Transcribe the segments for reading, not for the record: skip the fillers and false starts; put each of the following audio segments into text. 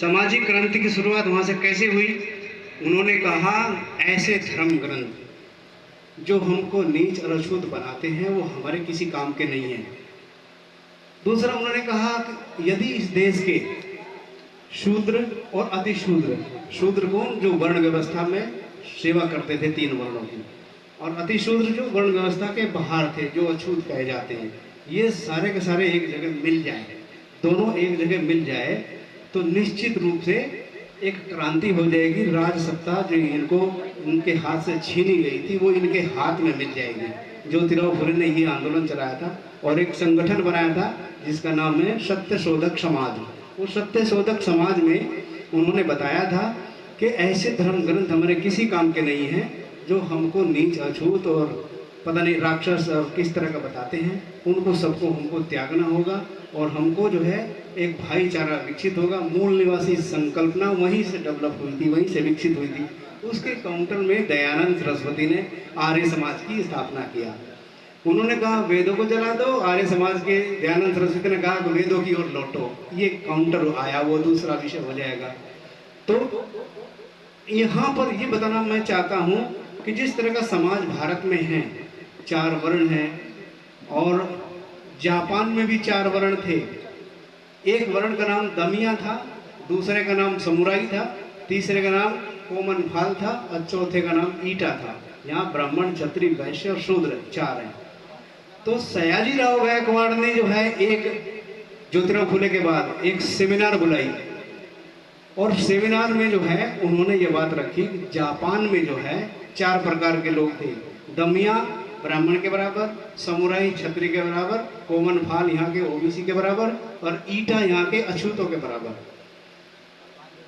सामाजिक क्रांति की शुरुआत वहाँ से कैसे हुई? उन्होंने कहा ऐसे धर्म ग्रंथ जो हमको नीच और अछूत बनाते हैं वो हमारे किसी काम के नहीं हैं। दूसरा उन्होंने कहा कि यदि इस देश के शूद्र और अतिशूद्र, शूद्र को जो वर्ण व्यवस्था में सेवा करते थे 3 वर्णों की, और अतिशूद्र जो वर्ण व्यवस्था के बाहर थे, जो अछूत कहे जाते हैं, ये सारे के सारे एक जगह मिल जाए, दोनों एक जगह मिल जाए तो निश्चित रूप से एक क्रांति हो जाएगी। राज सत्ता जो इनको उनके हाथ से छीनी गई थी वो इनके हाथ में मिल जाएगी। ज्योतिराव फुले ने ये आंदोलन चलाया था और एक संगठन बनाया था जिसका नाम है सत्य शोधक समाज। वो सत्य शोधक समाज में उन्होंने बताया था कि ऐसे धर्म ग्रंथ हमारे किसी काम के नहीं हैं जो हमको नीच अछूत और पता नहीं राक्षस और किस तरह का बताते हैं। उनको सबको हमको त्यागना होगा और हमको जो है एक भाईचारा विकसित होगा। मूल निवासी संकल्पना वहीं से डेवलप हुई थी, वहीं से विकसित हुई थी। उसके काउंटर में दयानंद सरस्वती ने आर्य समाज की स्थापना किया। उन्होंने कहा वेदों को जला दो, आर्य समाज के दयानंद सरस्वती ने कहा वेदों की ओर लौटो। ये काउंटर आया, वो दूसरा विषय हो जाएगा। तो यहाँ पर ये बताना मैं चाहता हूँ कि जिस तरह का समाज भारत में है, 4 वर्ण हैं, और जापान में भी 4 वर्ण थे। एक वर्ण का नाम दमिया था, दूसरे का नाम समुराई था, तीसरे का नाम कोमन फाल था और चौथे का नाम ईटा था। यहाँ ब्राह्मण, क्षत्रिय, वैश्य और शूद्र 4 हैं। तो सयाजी राव गायकवाड़ ने जो है एक ज्योतिराव फुले के बाद एक सेमिनार बुलाई और सेमिनार में जो है उन्होंने ये बात रखी कि जापान में जो है 4 प्रकार के लोग थे। दमिया ब्राह्मण के बराबर, समुराई क्षत्रिय के बराबर, कोमन फाल यहाँ के ओबीसी के बराबर और ईटा यहाँ के अछूतों के बराबर।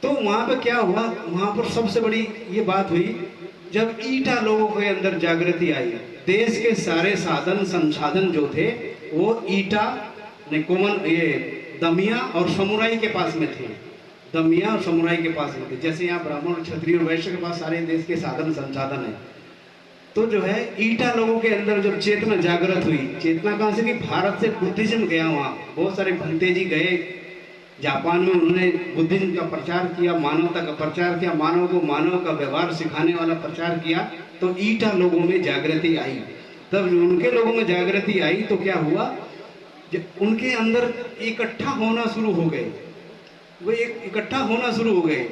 तो वहाँ पे क्या हुआ, वहाँ पर सबसे बड़ी ये बात हुई जब ईटा लोगों के अंदर जागृति आई। देश के सारे साधन संसाधन जो थे वो ईटा ने कोमन ये दमिया और समुराई के पास में थे। दमिया और समुराई के पास में थे। जैसे यहाँ ब्राह्मण, क्षत्रिय और वैश्य के पास सारे देश के साधन संसाधन है। तो जो है ईटा लोगों के अंदर जब चेतना जागृत हुई, चेतना कहाँ से कि भारत से बुद्धिज्म गया। वहाँ बहुत सारे भंते जी गए जापान में, उन्होंने बुद्धिज्म का प्रचार किया, मानवता का प्रचार किया, मानव को मानव का व्यवहार सिखाने वाला प्रचार किया। तो ईटा लोगों में जागृति आई। तब उनके लोगों में जागृति आई तो क्या हुआ, जब उनके अंदर इकट्ठा होना शुरू हो गए, वो एक इकट्ठा होना शुरू हो गए।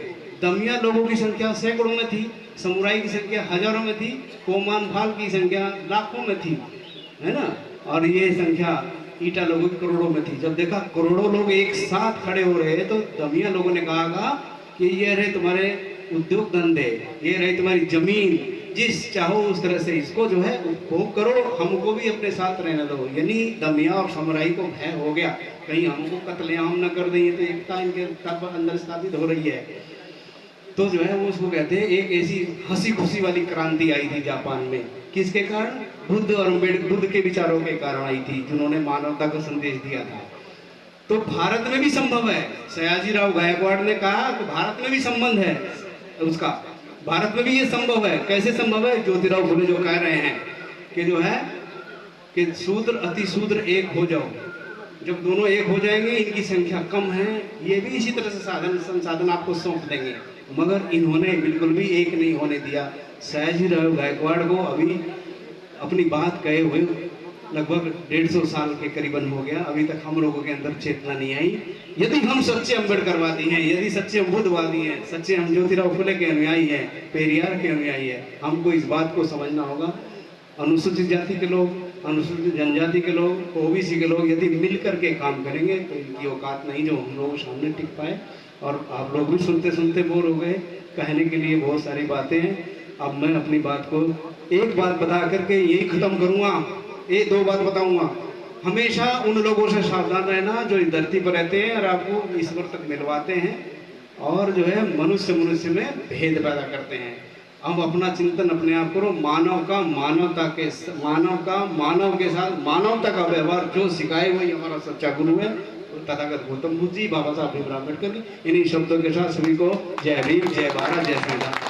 दमिया लोगों की संख्या सैकड़ों में थी, समुराई की संख्या हजारों में थी, कोमान फाल की संख्या लाखों में थी, है ना, और ये संख्या ईटा लोगों की करोड़ों में थी। जब देखा करोड़ों लोग एक साथ खड़े हो रहे तो दमिया लोगों ने कहा कि ये रहे तुम्हारे उद्योग धंधे, ये रही तुम्हारी जमीन, जिस चाहो उस तरह से इसको जो है उपभोग करो, हमको भी अपने साथ रहने दो। यानी दमिया और समुराई को भय हो गया कहीं हमको कत्लेआम न कर दें, तो एकता इनके अंदर स्थापित हो रही है। तो जो है वो उसको कहते हैं एक ऐसी हंसी खुशी वाली क्रांति आई थी जापान में। किसके कारण? बुद्ध और बुद्ध के विचारों के कारण आई थी, जिन्होंने मानवता को संदेश दिया था। तो भारत में भी संभव है। सयाजी राव गायकवाड़ ने कहा कि भारत में भी संबंध है उसका, भारत में भी ये संभव है। कैसे संभव है? ज्योतिराव फुले जो कह रहे हैं कि जो है कि शूद्र अतिशूद्र एक हो जाओ। जब दोनों एक हो जाएंगे, इनकी संख्या कम है, ये भी इसी तरह से साधन संसाधन आपको सौंप देंगे। मगर इन्होंने बिल्कुल भी एक नहीं होने दिया। सयाजी राव गायकवाड़ को अभी अपनी बात कहे हुए लगभग 150 साल के करीबन हो गया, अभी तक हम लोगों के अंदर चेतना नहीं आई। यदि हम सच्चे अम्बेडकरवादी हैं, यदि सच्चे बुद्धवादी हैं, सच्चे हम ज्योतिराव फुले के अनुयायी हैं, पेरियार के अनुयायी हैं, हमको इस बात को समझना होगा। अनुसूचित जाति के लोग, अनुसूचित जनजाति के लोग, ओबीसी के लोग यदि मिल करके काम करेंगे तो इनकी औकात नहीं जो हम लोग सामने टिक पाए। और आप लोग भी सुनते सुनते बोर हो गए, कहने के लिए बहुत सारी बातें हैं। अब मैं अपनी बात को एक बात बता करके यही खत्म करूँगा। ये 2 बात बताऊँगा। हमेशा उन लोगों से सावधान रहना जो इस धरती पर रहते हैं और आपको ईश्वर तक मिलवाते हैं और जो है मनुष्य मनुष्य में भेद पैदा करते हैं। अब अपना चिंतन अपने आप करो। मानव का मानवता के मानव के साथ मानवता का व्यवहार जो सिखाए वही हमारा सच्चा गुरु है, तथागत गौतम बुद्ध जी, बाबा साहब भीमराव अम्बेडकर। इन्हीं शब्दों के साथ सभी को जय भीम, जय भारत, जय श्री राम।